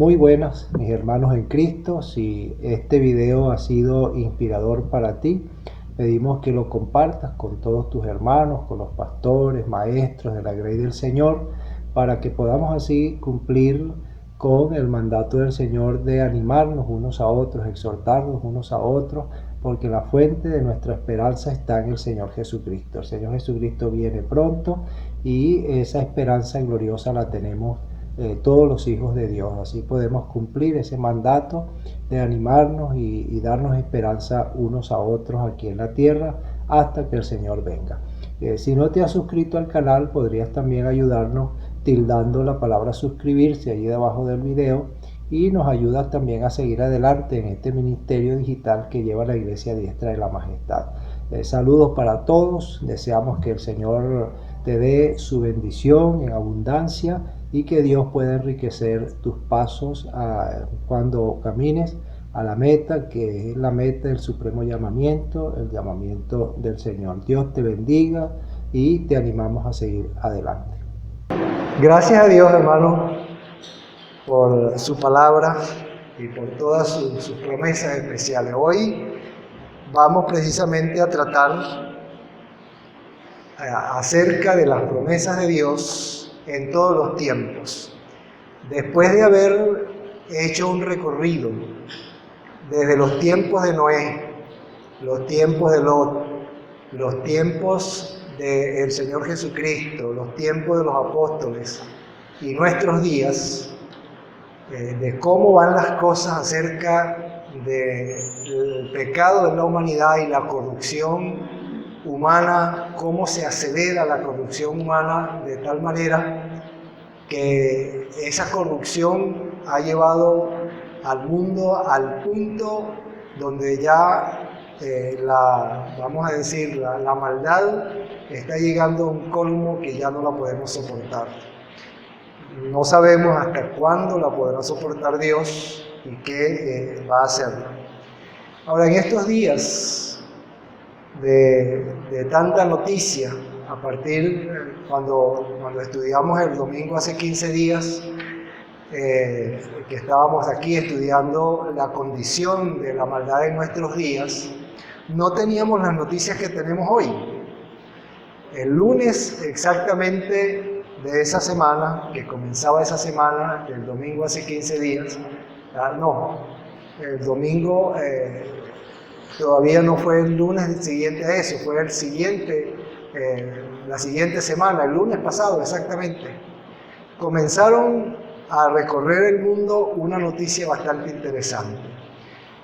Muy buenas, mis hermanos en Cristo. Si este video ha sido inspirador para ti, pedimos que lo compartas con todos tus hermanos, con los pastores, maestros de la Grey del Señor, para que podamos así cumplir con el mandato del Señor de animarnos unos a otros, exhortarnos unos a otros, porque la fuente de nuestra esperanza está en el Señor Jesucristo. El Señor Jesucristo viene pronto y esa esperanza gloriosa la tenemos todos los hijos de Dios. Así podemos cumplir ese mandato de animarnos y darnos esperanza unos a otros aquí en la tierra hasta que el Señor venga. Si no te has suscrito al canal, podrías también ayudarnos tildando la palabra suscribirse allí debajo del video, y nos ayudas también a seguir adelante en este ministerio digital que lleva la Iglesia Diestra de la Majestad. Saludos para todos, deseamos que el Señor te dé su bendición en abundancia y que Dios pueda enriquecer tus pasos cuando camines a la meta, que es la meta del supremo llamamiento, el llamamiento del Señor. Dios te bendiga y te animamos a seguir adelante. Gracias a Dios, hermano, por su palabra y por todas sus promesas especiales. Hoy vamos precisamente a tratar acerca de las promesas de Dios en todos los tiempos. Después de haber hecho un recorrido desde los tiempos de Noé, los tiempos de Lot, los tiempos del Señor Jesucristo, los tiempos de los apóstoles y nuestros días, de cómo van las cosas acerca del pecado de la humanidad y la corrupción humana, cómo se acelera la corrupción humana de tal manera que esa corrupción ha llevado al mundo al punto donde ya vamos a decir, la maldad está llegando a un colmo que ya no la podemos soportar. No sabemos hasta cuándo la podrá soportar Dios y qué va a hacer. Ahora, en estos días de tanta noticia, a partir cuando estudiamos el domingo hace 15 días, que estábamos aquí estudiando la condición de la maldad en nuestros días, no teníamos las noticias que tenemos hoy. El lunes exactamente de esa semana, que comenzaba esa semana, el domingo hace 15 días, el domingo todavía no fue el lunes siguiente a eso, fue el siguiente, la siguiente semana, el lunes pasado exactamente. Comenzaron a recorrer el mundo una noticia bastante interesante.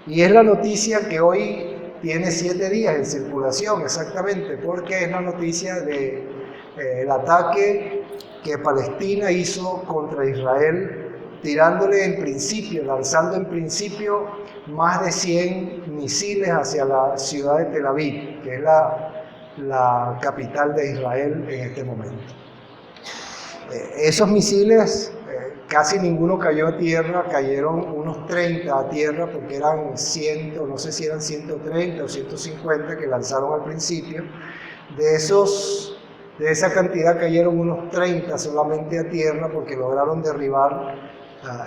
Y es la noticia que hoy tiene 7 días en circulación exactamente, porque es la noticia del ataque que Palestina hizo contra Israel, lanzando en principio más de 100 misiles hacia la ciudad de Tel Aviv, que es la capital de Israel en este momento. Esos misiles, casi ninguno cayó a tierra, cayeron unos 30 a tierra, porque eran 100, no sé si eran 130 o 150 que lanzaron al principio. De esa cantidad cayeron unos 30 solamente a tierra, porque lograron derribar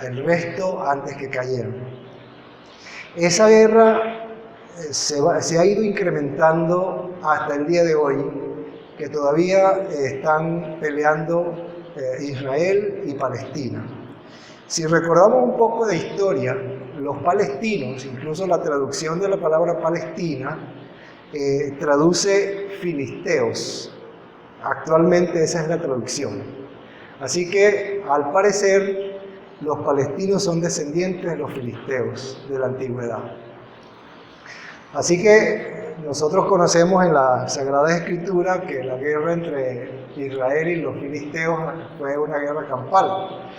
el resto antes que cayeran. Esa guerra se ha ido incrementando hasta el día de hoy, que todavía están peleando Israel y Palestina. Si recordamos un poco de historia, los palestinos, incluso la traducción de la palabra Palestina, traduce filisteos. Actualmente esa es la traducción. Así que, al parecer, los palestinos son descendientes de los filisteos de la antigüedad. Así que nosotros conocemos en la Sagrada Escritura que la guerra entre Israel y los filisteos fue una guerra campal.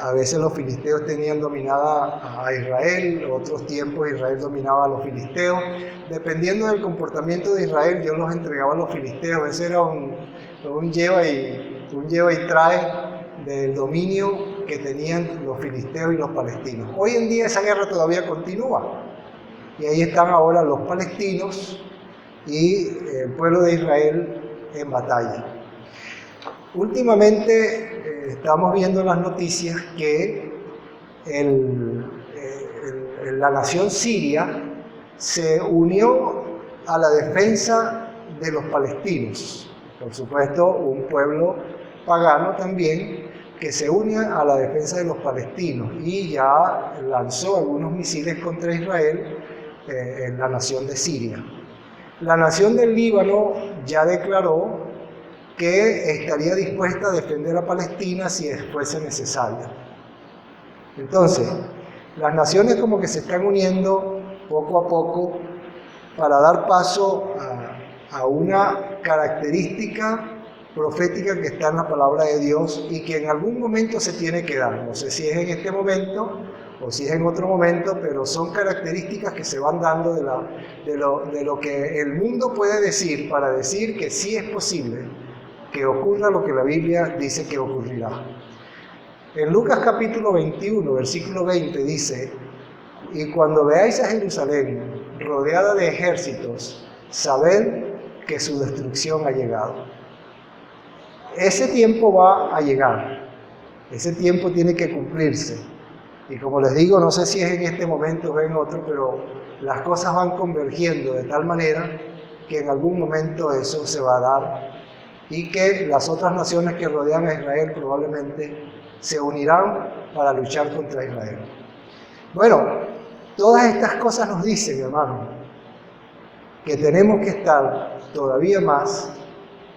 A veces los filisteos tenían dominada a Israel, otros tiempos Israel dominaba a los filisteos. Dependiendo del comportamiento de Israel, Dios los entregaba a los filisteos. Ese era un lleva y trae del dominio que tenían los filisteos y los palestinos. Hoy en día esa guerra todavía continúa. Y ahí están ahora los palestinos y el pueblo de Israel en batalla. Últimamente estamos viendo en las noticias que la nación siria se unió a la defensa de los palestinos. Por supuesto, un pueblo pagano también que se une a la defensa de los palestinos y ya lanzó algunos misiles contra Israel en la nación de Siria. La nación del Líbano ya declaró que estaría dispuesta a defender a Palestina si fuese necesario. Entonces, las naciones como que se están uniendo poco a poco para dar paso a una característica profética que está en la palabra de Dios y que en algún momento se tiene que dar. No sé si es en este momento o si es en otro momento, pero son características que se van dando de lo que el mundo puede decir para decir que sí es posible que ocurra lo que la Biblia dice que ocurrirá. En Lucas capítulo 21, versículo 20 dice: y cuando veáis a Jerusalén rodeada de ejércitos, sabed que su destrucción ha llegado. Ese tiempo va a llegar, ese tiempo tiene que cumplirse. Y como les digo, no sé si es en este momento o en otro, pero las cosas van convergiendo de tal manera que en algún momento eso se va a dar y que las otras naciones que rodean a Israel probablemente se unirán para luchar contra Israel. Bueno, todas estas cosas nos dicen, hermano, que tenemos que estar todavía más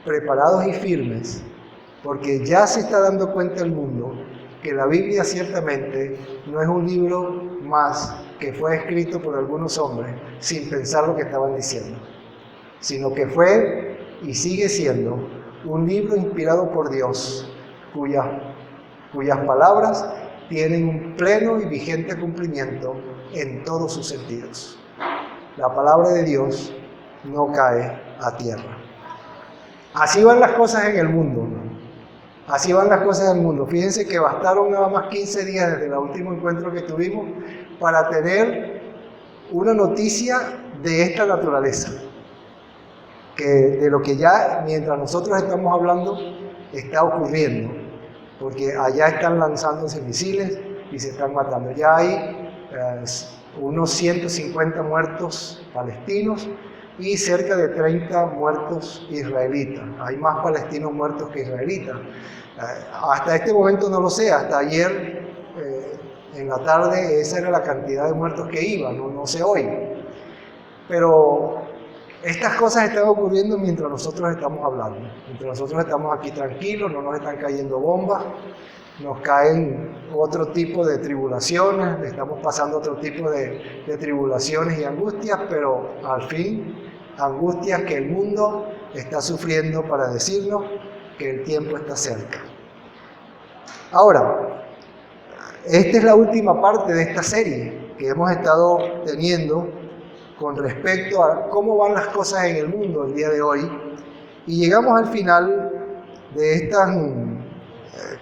preparados y firmes, porque ya se está dando cuenta el mundo que la Biblia ciertamente no es un libro más que fue escrito por algunos hombres sin pensar lo que estaban diciendo, sino que fue y sigue siendo un libro inspirado por Dios, cuyas palabras tienen un pleno y vigente cumplimiento en todos sus sentidos. La palabra de Dios no cae a tierra. Así van las cosas en el mundo. Así van las cosas en el mundo. Fíjense que bastaron nada más 15 días desde el último encuentro que tuvimos para tener una noticia de esta naturaleza. Que de lo que ya, mientras nosotros estamos hablando, está ocurriendo. Porque allá están lanzándose misiles y se están matando. Ya hay unos 150 muertos palestinos y cerca de 30 muertos israelitas. Hay más palestinos muertos que israelitas. Hasta este momento no lo sé, hasta ayer en la tarde esa era la cantidad de muertos que iba, no sé hoy. Pero estas cosas están ocurriendo mientras nosotros estamos hablando, mientras nosotros estamos aquí tranquilos, no nos están cayendo bombas, nos caen otro tipo de tribulaciones, estamos pasando otro tipo de tribulaciones y angustias, pero al fin, angustias que el mundo está sufriendo para decirnos que el tiempo está cerca. Ahora, esta es la última parte de esta serie que hemos estado teniendo con respecto a cómo van las cosas en el mundo el día de hoy, y llegamos al final de estas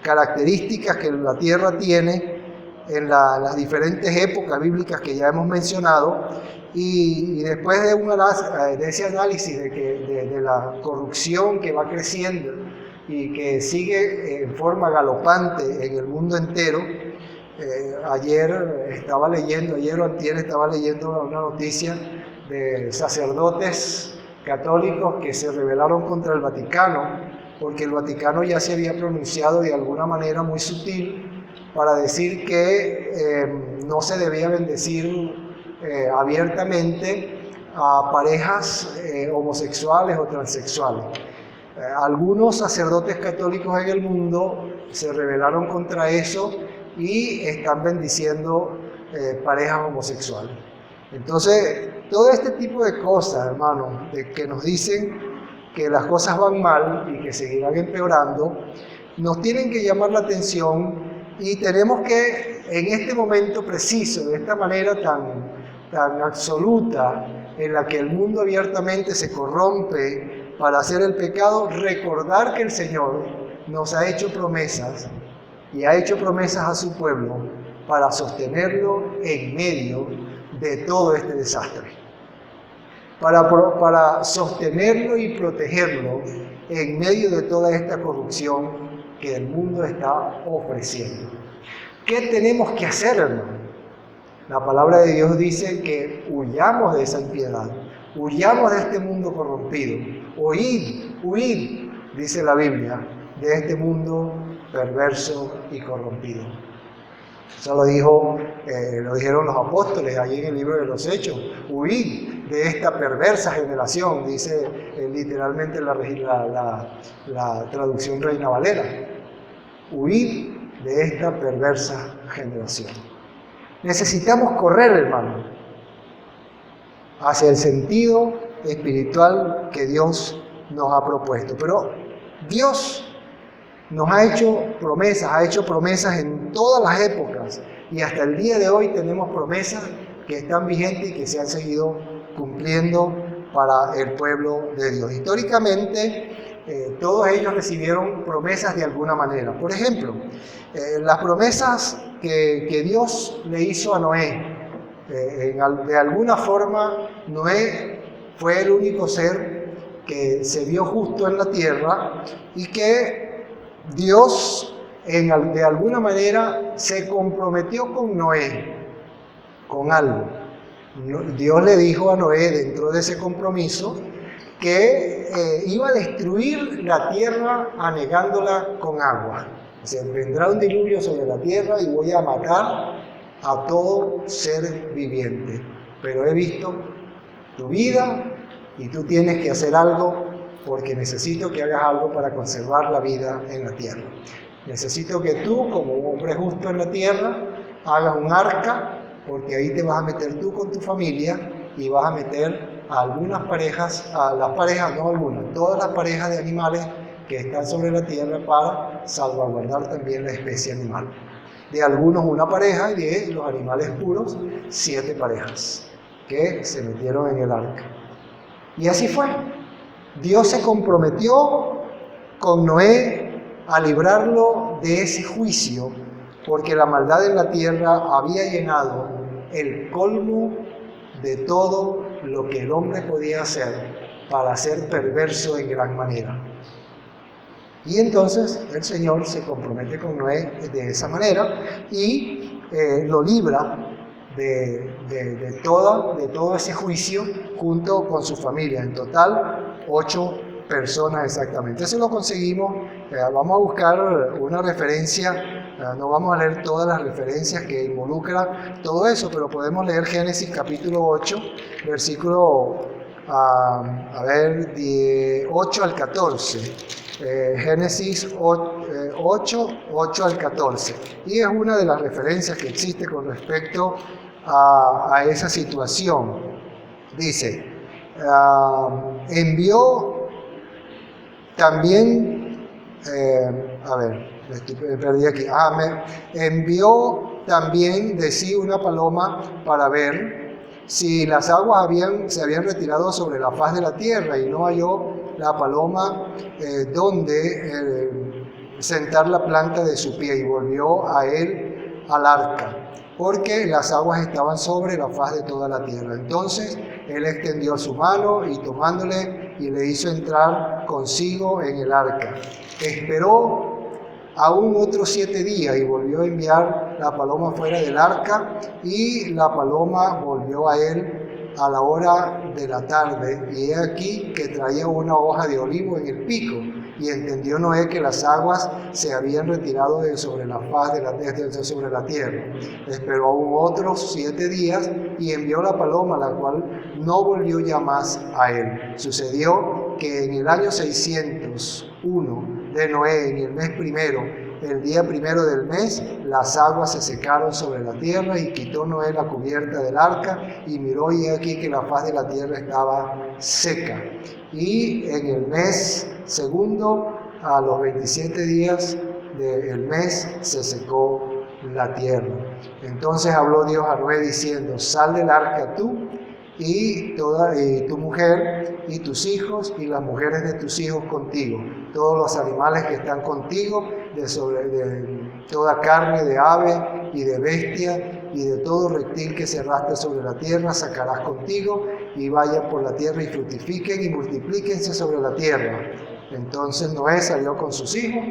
características que la tierra tiene en las diferentes épocas bíblicas que ya hemos mencionado, y después de ese análisis de la corrupción que va creciendo y que sigue en forma galopante en el mundo entero. Ayer o antier estaba leyendo una noticia de sacerdotes católicos que se rebelaron contra el Vaticano, porque el Vaticano ya se había pronunciado de alguna manera muy sutil para decir que no se debía bendecir abiertamente a parejas homosexuales o transexuales. Algunos sacerdotes católicos en el mundo se rebelaron contra eso y están bendiciendo parejas homosexuales. Entonces, todo este tipo de cosas, hermanos, de que nos dicen que las cosas van mal y que seguirán empeorando, nos tienen que llamar la atención, y tenemos que, en este momento preciso, de esta manera tan absoluta, en la que el mundo abiertamente se corrompe para hacer el pecado, recordar que el Señor nos ha hecho promesas y ha hecho promesas a su pueblo para sostenerlo en medio de todo este desastre, para sostenerlo y protegerlo en medio de toda esta corrupción que el mundo está ofreciendo. ¿Qué tenemos que hacer, hermano? La palabra de Dios dice que huyamos de esa impiedad, huyamos de este mundo corrompido, huid, dice la Biblia, de este mundo perverso y corrompido. Eso lo dijeron los apóstoles allí en el libro de los Hechos. Huid de esta perversa generación, dice literalmente la traducción Reina Valera. Huid de esta perversa generación. Necesitamos correr, hermano, hacia el sentido espiritual que Dios nos ha propuesto. Pero Dios nos ha hecho promesas en todas las épocas, y hasta el día de hoy tenemos promesas que están vigentes y que se han seguido cumpliendo para el pueblo de Dios. Históricamente, todos ellos recibieron promesas de alguna manera. Por ejemplo, las promesas que Dios le hizo a Noé. De alguna forma, Noé fue el único ser que se vio justo en la tierra y que Dios de alguna manera se comprometió con Noé, con algo. Dios le dijo a Noé, dentro de ese compromiso, que iba a destruir la tierra anegándola con agua. O sea, vendrá un diluvio sobre la tierra y voy a matar a todo ser viviente. Pero he visto tu vida y tú tienes que hacer algo, porque necesito que hagas algo para conservar la vida en la tierra. Necesito que tú, como un hombre justo en la tierra, hagas un arca, porque ahí te vas a meter tú con tu familia y vas a meter a algunas parejas, todas las parejas de animales que están sobre la tierra para salvaguardar también la especie animal. De algunos una pareja y de los animales puros 7 parejas que se metieron en el arca. Y así fue. Dios se comprometió con Noé a librarlo de ese juicio, porque la maldad en la tierra había llenado el colmo de todo lo que el hombre podía hacer para ser perverso en gran manera. Y entonces el Señor se compromete con Noé de esa manera y lo libra de todo ese juicio junto con su familia. En total, 8 personas exactamente. Eso lo conseguimos. Vamos a buscar una referencia. No vamos a leer todas las referencias que involucra todo eso, pero podemos leer Génesis capítulo 8, versículo 8 al 14. Génesis 8 al 14. Y es una de las referencias que existe con respecto a esa situación. Dice, envió también, perdí aquí. Envió también de sí una paloma para ver si las aguas se habían retirado sobre la faz de la tierra, y no halló la paloma donde sentar la planta de su pie, y volvió a él al arca, porque las aguas estaban sobre la faz de toda la tierra. Entonces él extendió su mano y tomándole y le hizo entrar consigo en el arca. Esperó aún otros 7 días y volvió a enviar la paloma fuera del arca, y la paloma volvió a él a la hora de la tarde, y he aquí que traía una hoja de olivo en el pico. Y entendió Noé que las aguas se habían retirado de sobre la faz sobre la tierra. Esperó aún otros 7 días y envió la paloma, la cual no volvió ya más a él. Sucedió que en el año 601 de Noé, en el mes primero, el día primero del mes, las aguas se secaron sobre la tierra, y quitó Noé la cubierta del arca y miró, y aquí que la faz de la tierra estaba seca. Y en el mes segundo, a los 27 días del mes, se secó la tierra. Entonces habló Dios a Noé diciendo: sal del arca tú y tu mujer y tus hijos y las mujeres de tus hijos contigo, todos los animales que están contigo, de toda carne de ave y de bestia y de todo reptil que se arrastre sobre la tierra sacarás contigo, y vayan por la tierra y fructifiquen y multiplíquense sobre la tierra. Entonces Noé salió con sus hijos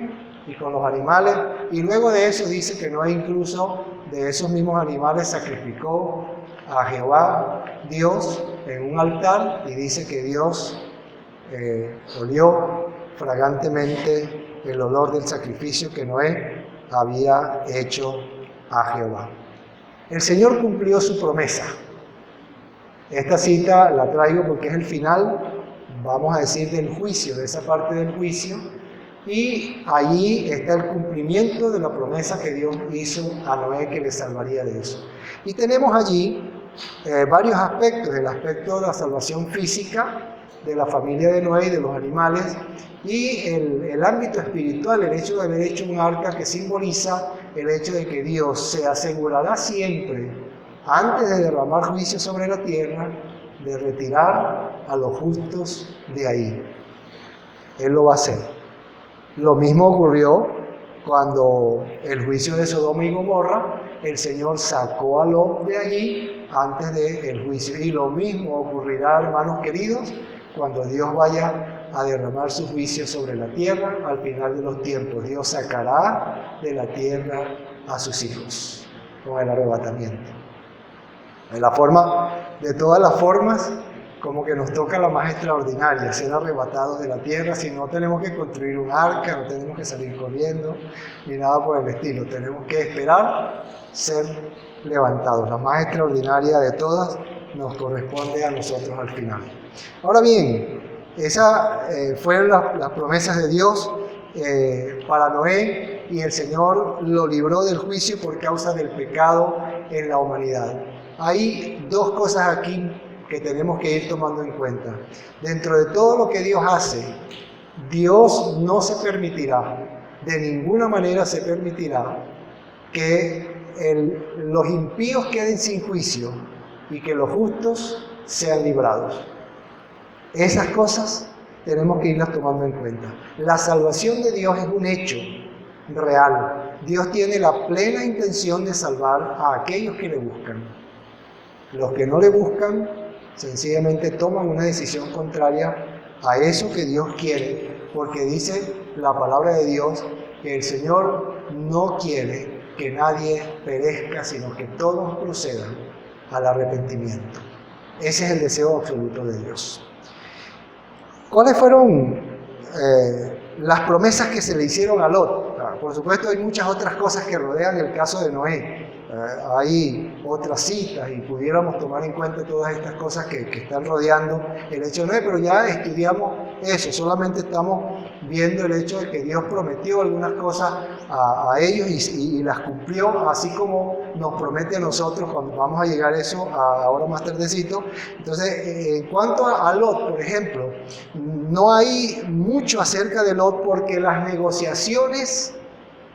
y con los animales, y luego de eso dice que Noé incluso de esos mismos animales sacrificó a Jehová Dios en un altar, y dice que Dios olió fragantemente el olor del sacrificio que Noé había hecho a Jehová. El Señor cumplió su promesa. Esta cita la traigo porque es el final, vamos a decir, del juicio, de esa parte del juicio, y allí está el cumplimiento de la promesa que Dios hizo a Noé, que le salvaría de eso. Y tenemos allí varios aspectos: el aspecto de la salvación física de la familia de Noé y de los animales, y el ámbito espiritual, el hecho de haber hecho un arca, que simboliza el hecho de que Dios se asegurará siempre, antes de derramar juicio sobre la tierra, de retirar a los justos de ahí. Él lo va a hacer. Lo mismo ocurrió cuando el juicio de Sodoma y Gomorra, el Señor sacó a Lot de allí antes del juicio. Y lo mismo ocurrirá, hermanos queridos, cuando Dios vaya a derramar su juicio sobre la tierra al final de los tiempos. Dios sacará de la tierra a sus hijos con el arrebatamiento. De todas las formas, como que nos toca la más extraordinaria, ser arrebatados de la tierra. Si no tenemos que construir un arca, no tenemos que salir corriendo, ni nada por el estilo. Tenemos que esperar ser levantados. La más extraordinaria de todas nos corresponde a nosotros al final. Ahora bien, esas fueron las promesas de Dios para Noé, y el Señor lo libró del juicio por causa del pecado en la humanidad. Hay dos cosas aquí que tenemos que ir tomando en cuenta. Dentro de todo lo que Dios hace, Dios no se permitirá, de ninguna manera se permitirá, que los impíos queden sin juicio y que los justos sean librados. Esas cosas tenemos que irlas tomando en cuenta. La salvación de Dios es un hecho real. Dios tiene la plena intención de salvar a aquellos que le buscan. Los que no le buscan, sencillamente toman una decisión contraria a eso que Dios quiere, porque dice la palabra de Dios que el Señor no quiere que nadie perezca, sino que todos procedan al arrepentimiento. Ese es el deseo absoluto de Dios. ¿Cuáles fueron las promesas que se le hicieron a Lot? Por supuesto, hay muchas otras cosas que rodean el caso de Noé. Hay otras citas y pudiéramos tomar en cuenta todas estas cosas que están rodeando el hecho de Noé, pero ya estudiamos eso. Solamente estamos viendo el hecho de que Dios prometió algunas cosas a ellos y las cumplió, así como nos promete a nosotros cuando vamos a llegar a eso ahora más tardecito. Entonces, en cuanto a Lot, por ejemplo, no hay mucho acerca de Lot, porque las negociaciones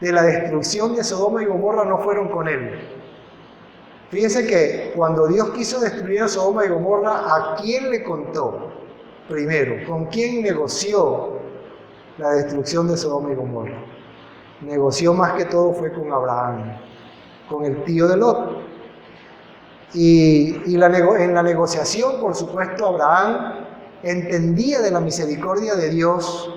de la destrucción de Sodoma y Gomorra no fueron con él. Fíjense que cuando Dios quiso destruir a Sodoma y Gomorra, ¿a quién le contó primero? ¿Con quién negoció la destrucción de Sodoma y Gomorra? Negoció más que todo fue con Abraham, con el tío de Lot. Y en la negociación, por supuesto, Abraham entendía de la misericordia de Dios,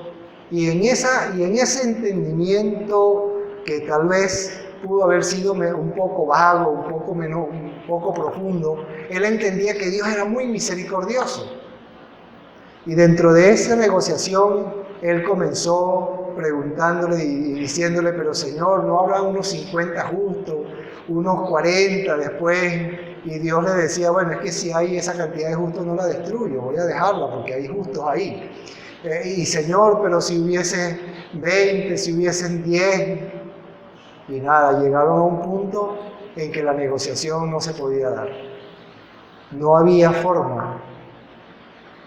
y en ese entendimiento, que tal vez pudo haber sido un poco vago, un poco profundo, él entendía que Dios era muy misericordioso. Y dentro de esa negociación, él comenzó preguntándole y diciéndole: pero Señor, ¿no habrá unos 50 justos, unos 40 después? Y Dios le decía: bueno, es que si hay esa cantidad de justos, no la destruyo, voy a dejarla porque hay justos ahí. Y Señor, pero si hubiese 20, si hubiesen 10, y nada, llegaron a un punto en que la negociación no se podía dar. No había forma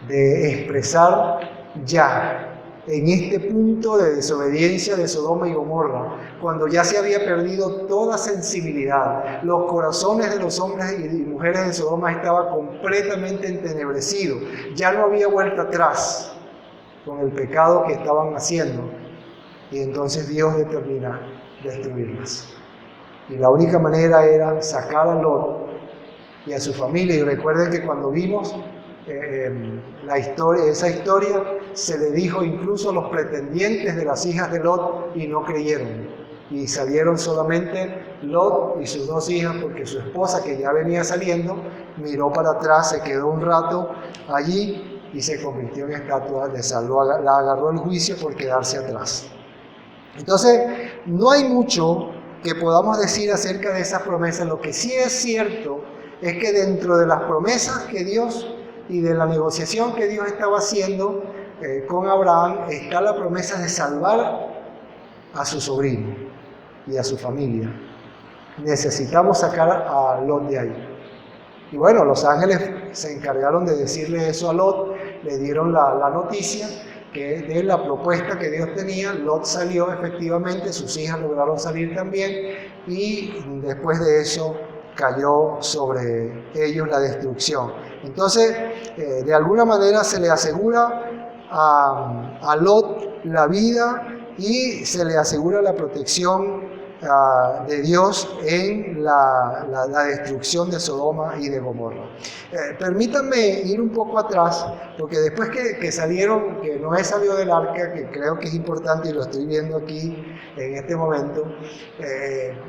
de expresar ya, en este punto de desobediencia de Sodoma y Gomorra, cuando ya se había perdido toda sensibilidad, los corazones de los hombres y mujeres de Sodoma estaban completamente entenebrecidos, ya no había vuelta atrás con el pecado que estaban haciendo, y entonces Dios determina destruirlas. Y la única manera era sacar a Lot y a su familia. Y recuerden que cuando vimos esa historia se le dijo incluso a los pretendientes de las hijas de Lot y no creyeron. Y salieron solamente Lot y sus 2 hijas, porque su esposa, que ya venía saliendo, miró para atrás, se quedó un rato allí y se convirtió en estatua de sal. La agarró el juicio por quedarse atrás. Entonces, no hay mucho que podamos decir acerca de esas promesas. Lo que sí es cierto es que dentro de las promesas que Dios y de la negociación que Dios estaba haciendo con Abraham, está la promesa de salvar a su sobrino y a su familia. Necesitamos sacar a Lot de ahí. Y bueno, los ángeles se encargaron de decirle eso a Lot, le dieron la noticia que de la propuesta que Dios tenía. Lot salió efectivamente, sus hijas lograron salir también, y después de eso cayó sobre ellos la destrucción. Entonces, de alguna manera se le asegura a Lot la vida y se le asegura la protección de Dios en la destrucción de Sodoma y de Gomorra. Permítanme ir un poco atrás, porque después que salieron, que Noé salió del arca, que creo que es importante y lo estoy viendo aquí en este momento,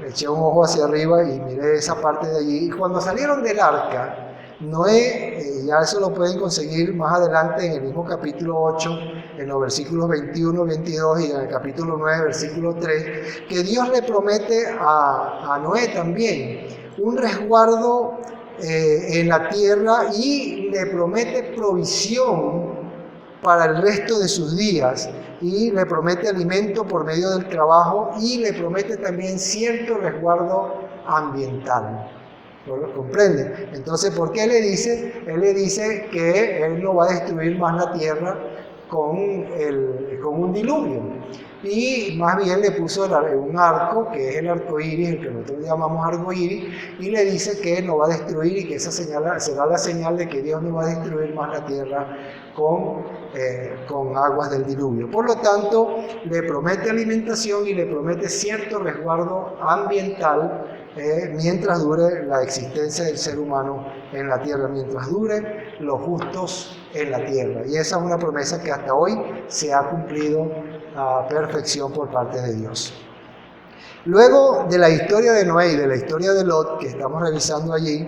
eché un ojo hacia arriba y miré esa parte de allí. Y cuando salieron del arca, Noé, ya eso lo pueden conseguir más adelante en el mismo capítulo 8, en los versículos 21, 22 y en el capítulo 9, versículo 3, que Dios le promete a Noé también un resguardo en la tierra y le promete provisión para el resto de sus días, y le promete alimento por medio del trabajo, y le promete también cierto resguardo ambiental. ¿Lo comprende? Entonces, ¿por qué le dice? Él le dice que él no va a destruir más la tierra con un diluvio, y más bien le puso un arco, que es el arco iris, el que nosotros llamamos arco iris, y le dice que no va a destruir, y que esa señal será la señal de que Dios no va a destruir más la tierra con aguas del diluvio. Por lo tanto, le promete alimentación y le promete cierto resguardo ambiental mientras dure la existencia del ser humano en la tierra, mientras dure los justos en la tierra. Y esa es una promesa que hasta hoy se ha cumplido a perfección por parte de Dios. Luego de la historia de Noé y de la historia de Lot, que estamos revisando allí,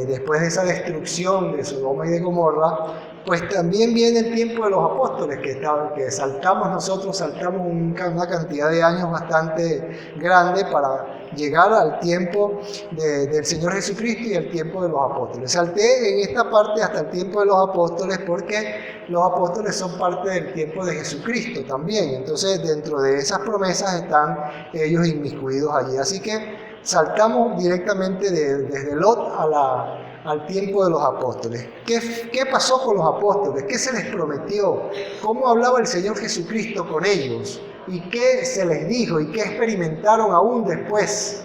después de esa destrucción de Sodoma y de Gomorra, pues también viene el tiempo de los apóstoles, que saltamos una cantidad de años bastante grande para llegar al tiempo del Señor Jesucristo y al tiempo de los apóstoles. Salté en esta parte hasta el tiempo de los apóstoles porque los apóstoles son parte del tiempo de Jesucristo también. Entonces, dentro de esas promesas están ellos inmiscuidos allí. Así que saltamos directamente desde Lot al tiempo de los apóstoles. ¿Qué pasó con los apóstoles? ¿Qué se les prometió? ¿Cómo hablaba el Señor Jesucristo con ellos? ¿Y qué se les dijo? ¿Y qué experimentaron aún después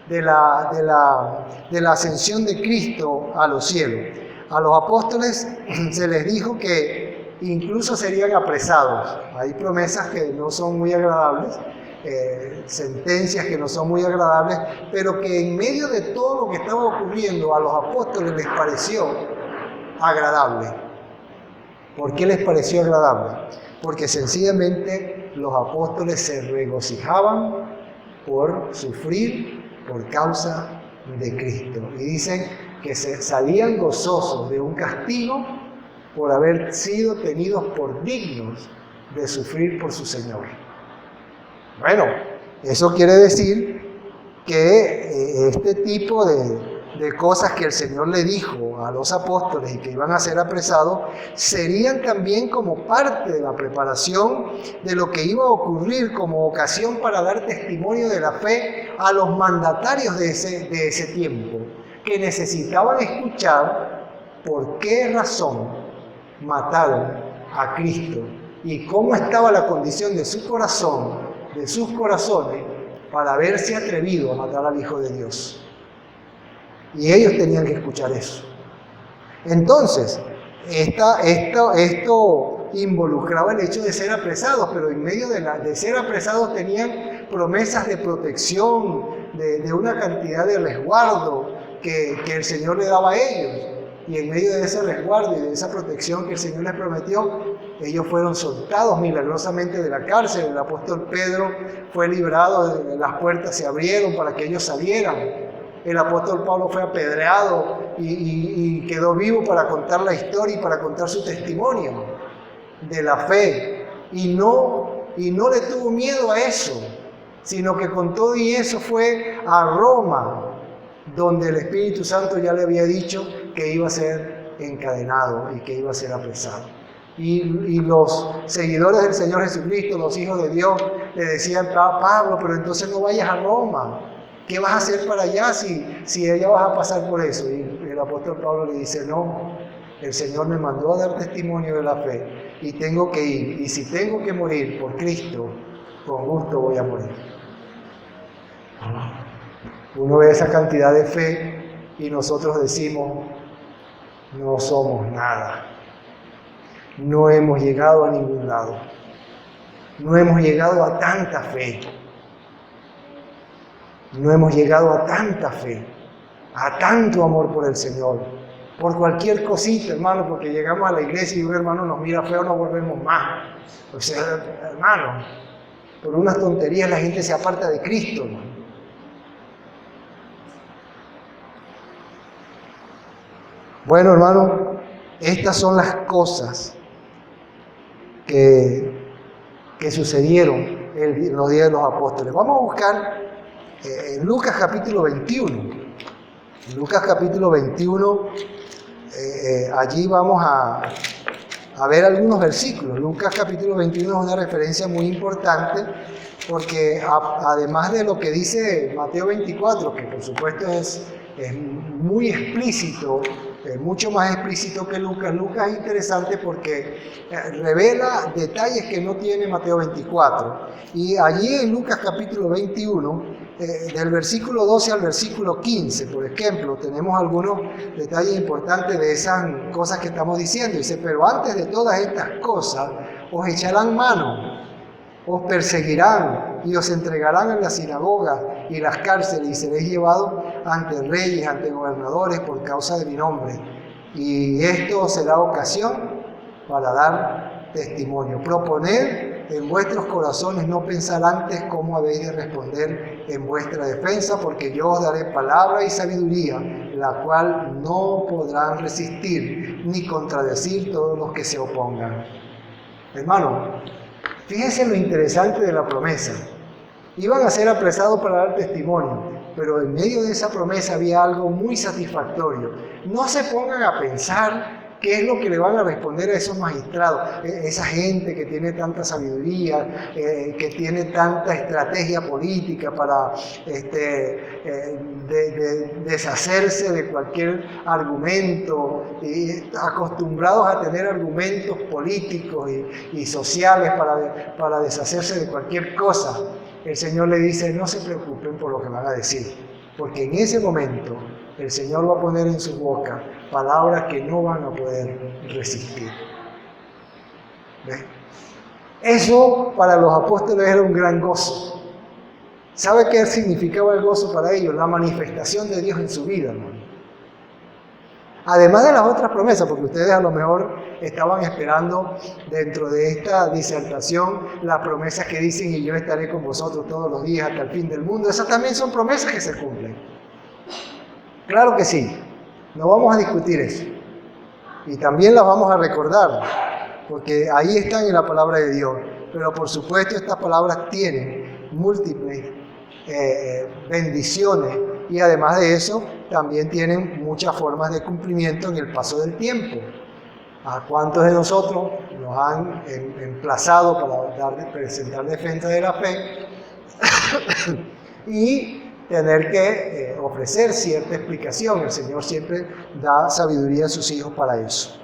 de la ascensión de Cristo a los cielos? A los apóstoles se les dijo que incluso serían apresados. Hay promesas que no son muy agradables, sentencias que no son muy agradables, pero que en medio de todo lo que estaba ocurriendo a los apóstoles les pareció agradable. ¿Por qué les pareció agradable? Porque sencillamente los apóstoles se regocijaban por sufrir por causa de Cristo, y dicen que se salían gozosos de un castigo por haber sido tenidos por dignos de sufrir por su Señor. Bueno, eso quiere decir que este tipo de cosas que el Señor le dijo a los apóstoles y que iban a ser apresados, serían también como parte de la preparación de lo que iba a ocurrir como ocasión para dar testimonio de la fe a los mandatarios de ese tiempo, que necesitaban escuchar por qué razón mataron a Cristo y cómo estaba la condición de su corazón, de sus corazones, para haberse atrevido a matar al Hijo de Dios. Y ellos tenían que escuchar eso. Entonces, esto involucraba el hecho de ser apresados, pero en medio de ser apresados tenían promesas de protección, de una cantidad de resguardo que el Señor le daba a ellos. y en medio de ese resguardo y de esa protección que el Señor les prometió, ellos fueron soltados milagrosamente de la cárcel. El apóstol Pedro fue librado, las puertas se abrieron para que ellos salieran. El apóstol Pablo fue apedreado y quedó vivo para contar la historia y para contar su testimonio de la fe. Y no le tuvo miedo a eso, sino que con todo y eso fue a Roma, donde el Espíritu Santo ya le había dicho que iba a ser encadenado y que iba a ser apresado. Y los seguidores del Señor Jesucristo, los hijos de Dios, le decían: Pablo, pero entonces no vayas a Roma. ¿Qué vas a hacer para allá si ella vas a pasar por eso? Y el apóstol Pablo le dice: no, el Señor me mandó a dar testimonio de la fe y tengo que ir. Y si tengo que morir por Cristo, con gusto voy a morir. Uno ve esa cantidad de fe y nosotros decimos: no somos nada. No hemos llegado a ningún lado. No hemos llegado a tanta fe. No hemos llegado a tanta fe, a tanto amor por el Señor. Por cualquier cosita, hermano, porque llegamos a la iglesia y un hermano nos mira feo, nos volvemos más. O sea, hermano, por unas tonterías la gente se aparta de Cristo, hermano. Bueno, hermano, estas son las cosas que sucedieron en los días de los apóstoles. Vamos a buscar en Lucas capítulo 21. En Lucas capítulo 21, allí vamos a ver algunos versículos. Lucas capítulo 21 es una referencia muy importante porque además de lo que dice Mateo 24, que por supuesto es muy explícito, mucho más explícito que Lucas. Lucas es interesante porque revela detalles que no tiene Mateo 24. Y allí en Lucas capítulo 21, del versículo 12 al versículo 15, por ejemplo, tenemos algunos detalles importantes de esas cosas que estamos diciendo. Dice: pero antes de todas estas cosas os echarán mano, os perseguirán y os entregarán en las sinagogas y las cárceles y seréis llevados ante reyes, ante gobernadores por causa de mi nombre. Y esto os será ocasión para dar testimonio. Proponed en vuestros corazones no pensar antes cómo habéis de responder en vuestra defensa, porque yo os daré palabra y sabiduría, la cual no podrán resistir ni contradecir todos los que se opongan. Hermano, fíjense lo interesante de la promesa. Iban a ser apresados para dar testimonio, pero en medio de esa promesa había algo muy satisfactorio. No se pongan a pensar qué es lo que le van a responder a esos magistrados, esa gente que tiene tanta sabiduría, que tiene tanta estrategia política para deshacerse de cualquier argumento, acostumbrados a tener argumentos políticos y sociales para deshacerse de cualquier cosa. El Señor le dice: no se preocupen por lo que van a decir, porque en ese momento el Señor va a poner en su boca palabras que no van a poder resistir. ¿Ves? Eso para los apóstoles era un gran gozo. ¿Sabe qué significaba el gozo para ellos? La manifestación de Dios en su vida, hermano. Además de las otras promesas, porque ustedes a lo mejor estaban esperando dentro de esta disertación las promesas que dicen: y yo estaré con vosotros todos los días hasta el fin del mundo. Esas también son promesas que se cumplen. Claro que sí, no vamos a discutir eso. Y también las vamos a recordar, porque ahí están en la palabra de Dios. Pero por supuesto estas palabras tienen múltiples bendiciones y además de eso también tienen muchas formas de cumplimiento en el paso del tiempo. ¿A cuántos de nosotros nos han emplazado para presentar defensa de la fe y tener que ofrecer cierta explicación? El Señor siempre da sabiduría a sus hijos para eso.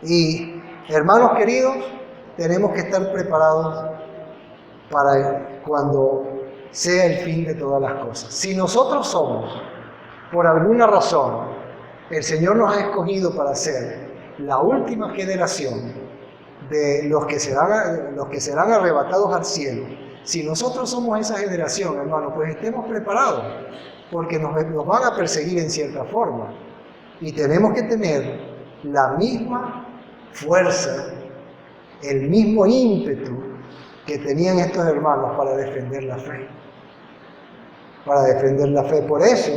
Y hermanos queridos, tenemos que estar preparados para cuando sea el fin de todas las cosas. Si nosotros somos, por alguna razón, el Señor nos ha escogido para ser la última generación de los que serán arrebatados al cielo. Si nosotros somos esa generación, hermano, pues estemos preparados, porque nos van a perseguir en cierta forma. Y tenemos que tener la misma fuerza, el mismo ímpetu que tenían estos hermanos para defender la fe. Para defender la fe. Por eso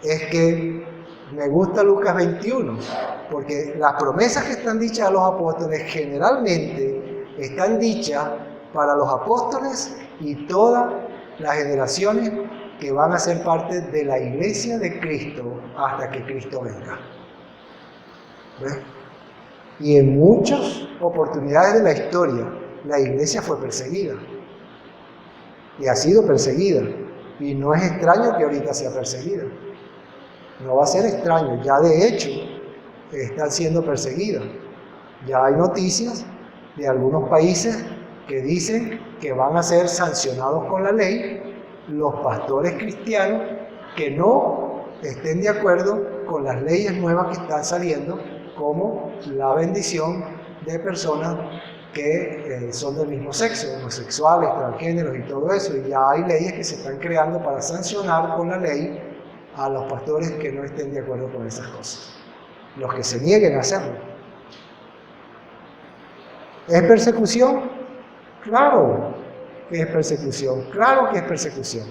es que me gusta Lucas 21, porque las promesas que están dichas a los apóstoles generalmente están dichas para los apóstoles y todas las generaciones que van a ser parte de la iglesia de Cristo hasta que Cristo venga. ¿Ves? Y en muchas oportunidades de la historia, la iglesia fue perseguida. Y ha sido perseguida. Y no es extraño que ahorita sea perseguida. No va a ser extraño. Ya de hecho, están siendo perseguidas. Ya hay noticias de algunos países que dicen que van a ser sancionados con la ley los pastores cristianos que no estén de acuerdo con las leyes nuevas que están saliendo, como la bendición de personas que son del mismo sexo, homosexuales, transgéneros y todo eso. Y ya hay leyes que se están creando para sancionar con la ley a los pastores que no estén de acuerdo con esas cosas, los que se nieguen a hacerlo. ¿Es persecución? Claro que es persecución, claro que es persecución.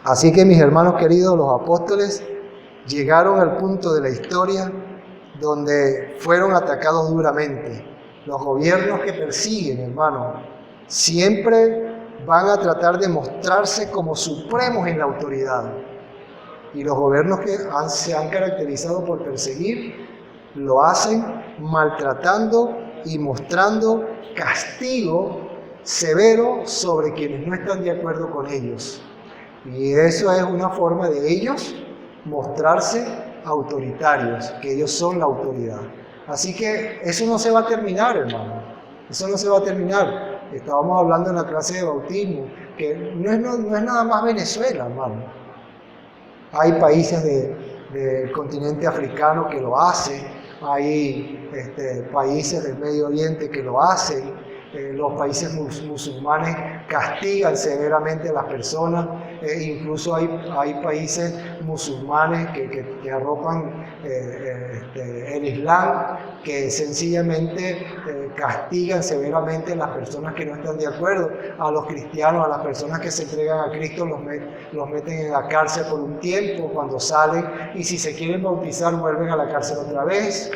Así que, mis hermanos queridos, los apóstoles llegaron al punto de la historia donde fueron atacados duramente. Los gobiernos que persiguen, hermanos, siempre van a tratar de mostrarse como supremos en la autoridad. Y los gobiernos que se han caracterizado por perseguir, lo hacen maltratando y mostrando castigo severo sobre quienes no están de acuerdo con ellos. Y eso es una forma de ellos mostrarse autoritarios, que ellos son la autoridad. Así que eso no se va a terminar, hermano. Eso no se va a terminar. Estábamos hablando en la clase de bautismo, que no es nada más Venezuela, hermano. Hay países del continente africano que lo hacen, hay países del Medio Oriente que lo hacen. Los países musulmanes castigan severamente a las personas, incluso hay países musulmanes que arropan el Islam, que sencillamente castigan severamente a las personas que no están de acuerdo. A los cristianos, a las personas que se entregan a Cristo, los meten en la cárcel por un tiempo, cuando salen, y si se quieren bautizar vuelven a la cárcel otra vez.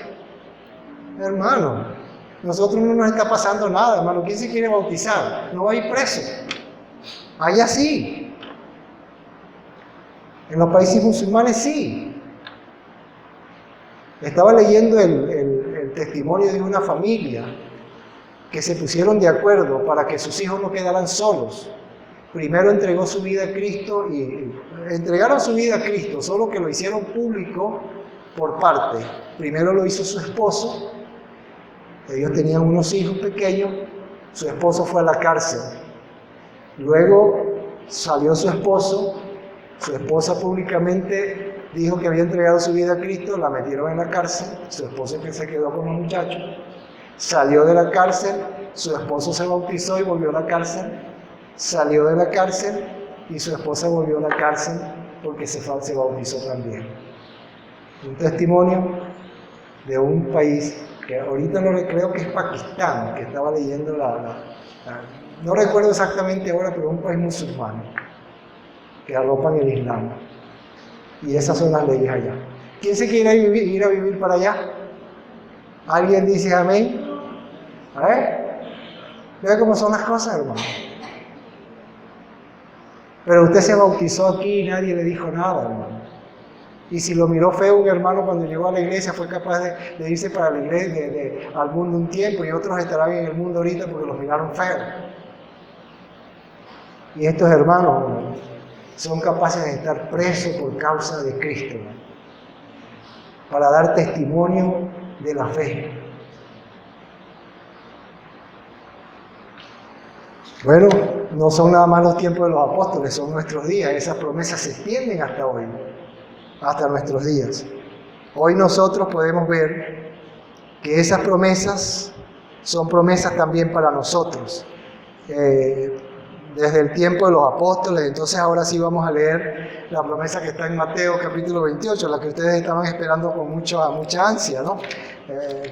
Hermano, nosotros no nos está pasando nada, hermano. ¿Quién se quiere bautizar? No va a ir preso. Allá sí. En los países musulmanes sí. Estaba leyendo el testimonio de una familia que se pusieron de acuerdo para que sus hijos no quedaran solos. Primero entregó su vida a Cristo y entregaron su vida a Cristo, solo que lo hicieron público por parte. Primero lo hizo su esposo. Ellos tenían unos hijos pequeños, su esposo fue a la cárcel. Luego salió su esposo, su esposa públicamente dijo que había entregado su vida a Cristo, la metieron en la cárcel, su esposo que se quedó con los muchachos, salió de la cárcel, su esposo se bautizó y volvió a la cárcel, salió de la cárcel y su esposa volvió a la cárcel porque se bautizó también. Un testimonio de un país que ahorita creo que es Pakistán, que estaba leyendo no recuerdo exactamente ahora, pero un país musulmán, que arropan el Islam. Y esas son las leyes allá. ¿Quién se quiere ir a vivir para allá? ¿Alguien dice amén? A ver, vea cómo son las cosas, hermano. Pero usted se bautizó aquí y nadie le dijo nada, hermano. Y si lo miró feo un hermano cuando llegó a la iglesia, fue capaz de irse para la iglesia, al mundo un tiempo, y otros estarán en el mundo ahorita porque los miraron feo. Y estos hermanos son capaces de estar presos por causa de Cristo, para dar testimonio de la fe. Bueno, no son nada más los tiempos de los apóstoles, son nuestros días. Esas promesas se extienden hasta hoy, hasta nuestros días. Hoy nosotros podemos ver que esas promesas son promesas también para nosotros. desde el tiempo de los apóstoles. Entonces ahora sí vamos a leer la promesa que está en Mateo capítulo 28, la que ustedes estaban esperando con mucha ansia, ¿no?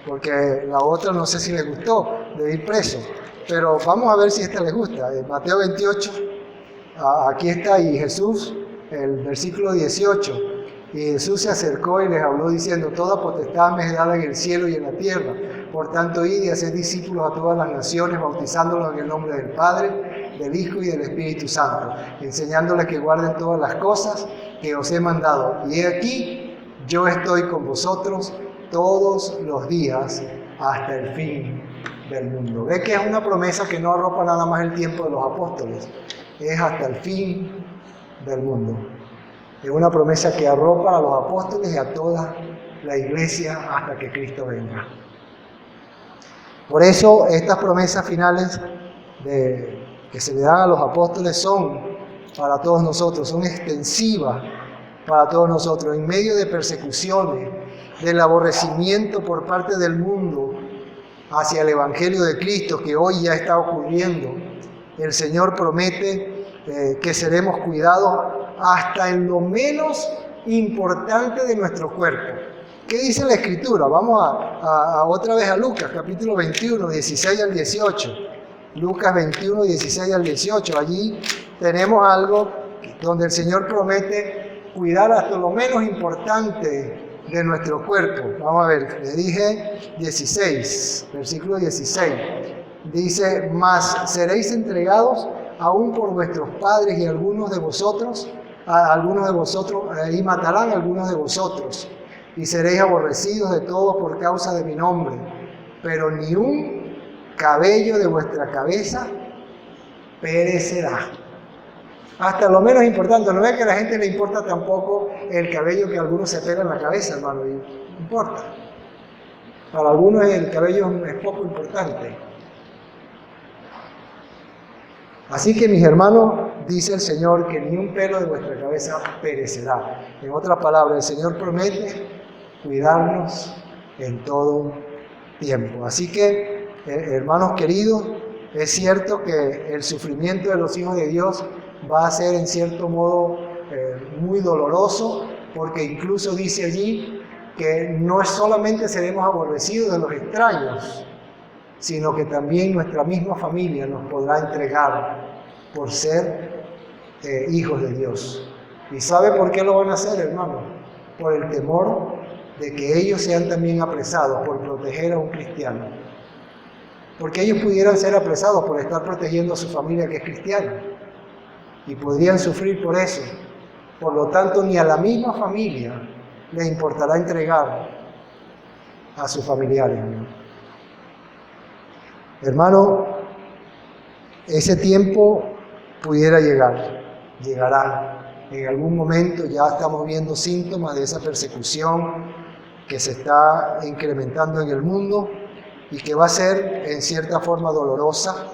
Porque la otra no sé si les gustó, de ir preso. Pero vamos a ver si esta les gusta. Mateo 28, aquí está, y Jesús, el versículo 18. Y Jesús se acercó y les habló diciendo: toda potestad me es dada en el cielo y en la tierra. Por tanto, id y haced discípulos a todas las naciones, bautizándolos en el nombre del Padre, del Hijo y del Espíritu Santo, enseñándoles que guarden todas las cosas que os he mandado. Y he aquí, yo estoy con vosotros todos los días hasta el fin del mundo. Ve que es una promesa que no arropa nada más el tiempo de los apóstoles, es hasta el fin del mundo. Es una promesa que arropa a los apóstoles y a toda la iglesia hasta que Cristo venga. Por eso estas promesas finales que se le dan a los apóstoles son para todos nosotros, son extensivas para todos nosotros. En medio de persecuciones, del aborrecimiento por parte del mundo hacia el Evangelio de Cristo, que hoy ya está ocurriendo, el Señor promete que seremos cuidados hasta en lo menos importante de nuestro cuerpo. ¿Qué dice la Escritura? Vamos a otra vez a Lucas, capítulo 21, 16 al 18. Lucas 21, 16 al 18. Allí tenemos algo donde el Señor promete cuidar hasta lo menos importante de nuestro cuerpo. Vamos a ver, le dije 16, versículo 16. Dice: mas seréis entregados aún por vuestros padres y algunos de vosotros, y matarán a algunos de vosotros, y seréis aborrecidos de todos por causa de mi nombre, pero ni un cabello de vuestra cabeza perecerá. Hasta lo menos importante, no es que a la gente le importa tampoco el cabello que algunos se pegan en la cabeza, hermano, no importa. Para algunos el cabello es poco importante. Así que, mis hermanos, dice el Señor que ni un pelo de vuestra cabeza perecerá. En otras palabras, el Señor promete cuidarnos en todo tiempo. Así que, hermanos queridos, es cierto que el sufrimiento de los hijos de Dios va a ser en cierto modo muy doloroso, porque incluso dice allí que no solamente seremos aborrecidos de los extraños, sino que también nuestra misma familia nos podrá entregar por ser hijos de Dios. ¿Y sabe por qué lo van a hacer, hermano? Por el temor de que ellos sean también apresados por proteger a un cristiano. Porque ellos pudieran ser apresados por estar protegiendo a su familia que es cristiana, y podrían sufrir por eso. Por lo tanto, ni a la misma familia le importará entregar a sus familiares. Hermano, ese tiempo pudiera llegará. En algún momento ya estamos viendo síntomas de esa persecución que se está incrementando en el mundo y que va a ser en cierta forma dolorosa,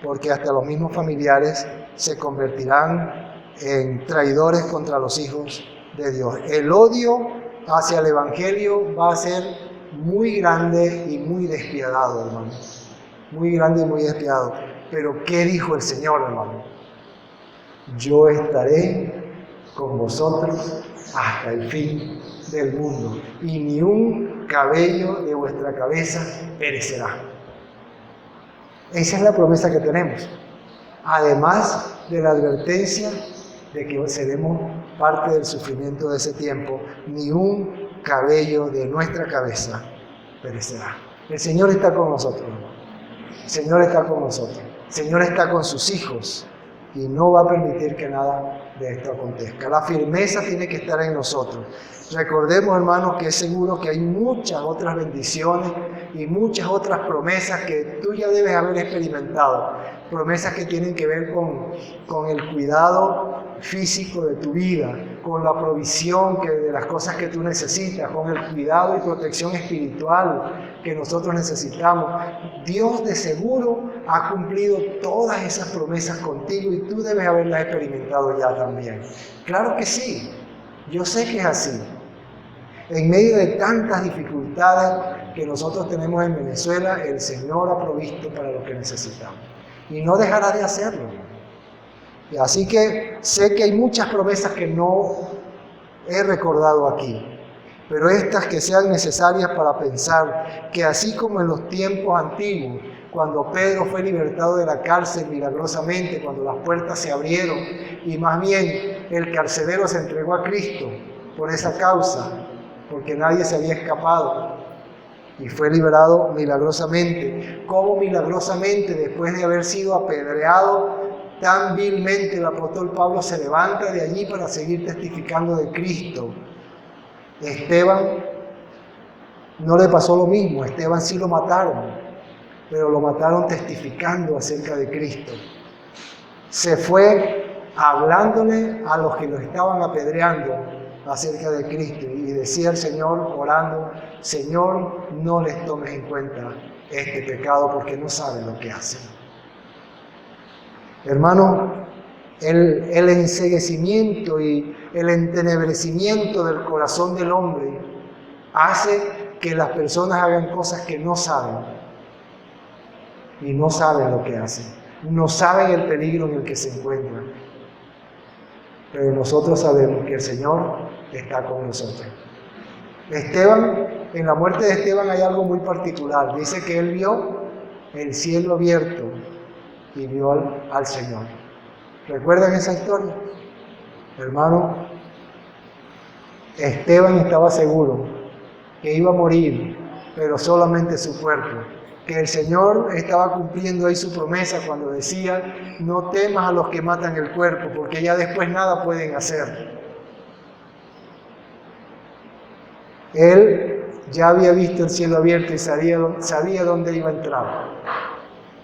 porque hasta los mismos familiares se convertirán en traidores contra los hijos de Dios. El odio hacia el Evangelio va a ser muy grande y muy despiadado, hermano. Muy grande y muy despiadado. Pero ¿qué dijo el Señor, hermano? Yo estaré con vosotros hasta el fin del mundo, y ni un cabello de vuestra cabeza perecerá. Esa es la promesa que tenemos, además de la advertencia de que seremos parte del sufrimiento de ese tiempo. Ni un cabello de nuestra cabeza perecerá. El Señor está con nosotros, hermano. El Señor está con nosotros. El Señor está con sus hijos y no va a permitir que nada de esto acontezca. La firmeza tiene que estar en nosotros. Recordemos, hermanos, que es seguro que hay muchas otras bendiciones y muchas otras promesas que tú ya debes haber experimentado. Promesas que tienen que ver con el cuidado físico de tu vida, con la provisión de las cosas que tú necesitas, con el cuidado y protección espiritual que nosotros necesitamos. Dios de seguro ha cumplido todas esas promesas contigo y tú debes haberlas experimentado ya también. Claro que sí, yo sé que es así. En medio de tantas dificultades que nosotros tenemos en Venezuela, el Señor ha provisto para lo que necesitamos. Y no dejará de hacerlo. Así que sé que hay muchas promesas que no he recordado aquí, pero estas que sean necesarias para pensar que así como en los tiempos antiguos, cuando Pedro fue libertado de la cárcel milagrosamente, cuando las puertas se abrieron y más bien el carcelero se entregó a Cristo por esa causa, porque nadie se había escapado y fue liberado milagrosamente. Como milagrosamente, después de haber sido apedreado tan vilmente, el apóstol Pablo se levanta de allí para seguir testificando de Cristo. Esteban no le pasó lo mismo, Esteban sí lo mataron, pero lo mataron testificando acerca de Cristo. Se fue hablándole a los que lo estaban apedreando acerca de Cristo y decía el Señor orando: Señor, no les tomes en cuenta este pecado porque no saben lo que hacen. Hermano, el enceguecimiento y el entenebrecimiento del corazón del hombre hace que las personas hagan cosas que no saben y no saben lo que hacen, no saben el peligro en el que se encuentran, pero nosotros sabemos que el Señor está con nosotros. Esteban, en la muerte de Esteban hay algo muy particular. Dice que él vio el cielo abierto y vio al Señor. ¿Recuerdan esa historia? Hermano, Esteban estaba seguro que iba a morir, pero solamente su cuerpo. Que el Señor estaba cumpliendo ahí su promesa cuando decía: no temas a los que matan el cuerpo, porque ya después nada pueden hacer. Él ya había visto el cielo abierto y sabía dónde iba a entrar.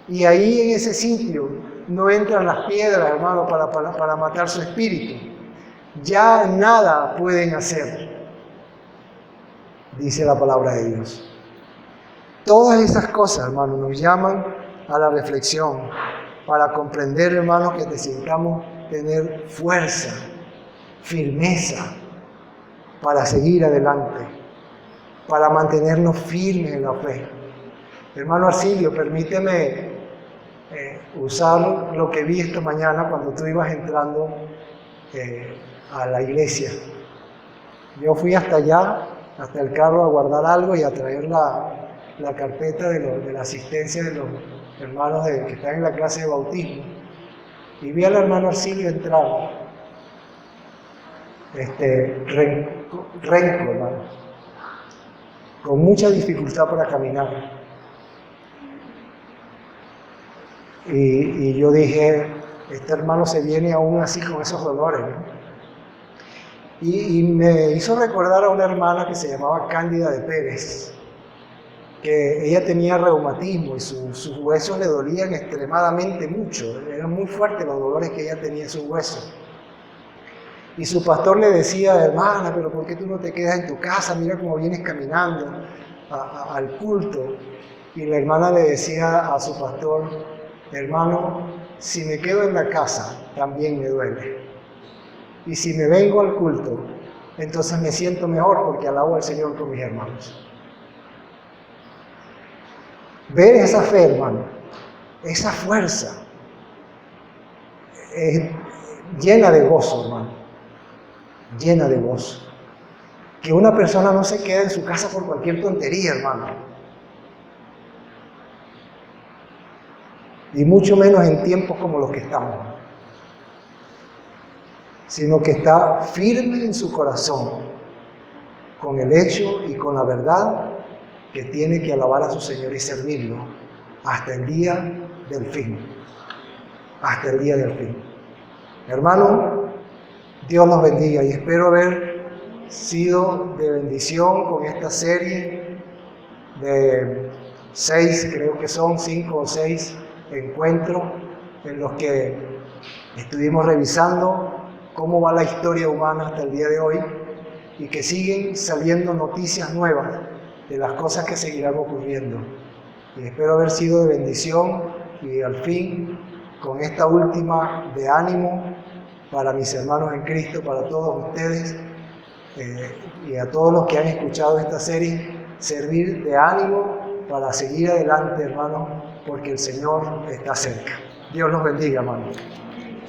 Y ahí en ese sitio no entran las piedras, hermano, para matar su espíritu. Ya nada pueden hacer, dice la palabra de Dios. Todas esas cosas, hermano, nos llaman a la reflexión para comprender, hermano, que necesitamos tener fuerza, firmeza para seguir adelante, para mantenernos firmes en la fe. Hermano Arcilio, permíteme usar lo que vi esta mañana cuando tú ibas entrando a la iglesia. Yo fui hasta allá, hasta el carro, a guardar algo y a traer la carpeta de la asistencia de los hermanos que están en la clase de bautismo. Y vi al hermano Arcilio entrar, renco, hermano, con mucha dificultad para caminar. Y yo dije: este hermano se viene aún así con esos dolores, ¿no? Y me hizo recordar a una hermana que se llamaba Cándida de Pérez, que ella tenía reumatismo y sus huesos le dolían extremadamente mucho. Eran muy fuertes los dolores que ella tenía en sus huesos. Y su pastor le decía: hermana, pero ¿por qué tú no te quedas en tu casa? Mira cómo vienes caminando al culto. Y la hermana le decía a su pastor: hermano, si me quedo en la casa, también me duele. Y si me vengo al culto, entonces me siento mejor porque alabo al Señor con mis hermanos. Ver esa fe, hermano, esa fuerza, llena de gozo, hermano, llena de gozo. Que una persona no se quede en su casa por cualquier tontería, hermano. Y mucho menos en tiempos como los que estamos, sino que está firme en su corazón con el hecho y con la verdad que tiene que alabar a su Señor y servirlo hasta el día del fin. Hasta el día del fin. Hermano, Dios los bendiga y espero haber sido de bendición con esta serie de 6, creo que son 5 o 6 encuentros en los que estuvimos revisando cómo va la historia humana hasta el día de hoy y que siguen saliendo noticias nuevas de las cosas que seguirán ocurriendo. Y espero haber sido de bendición y al fin, con esta última, de ánimo para mis hermanos en Cristo, para todos ustedes y a todos los que han escuchado esta serie, servir de ánimo para seguir adelante, hermanos, porque el Señor está cerca. Dios los bendiga, hermanos.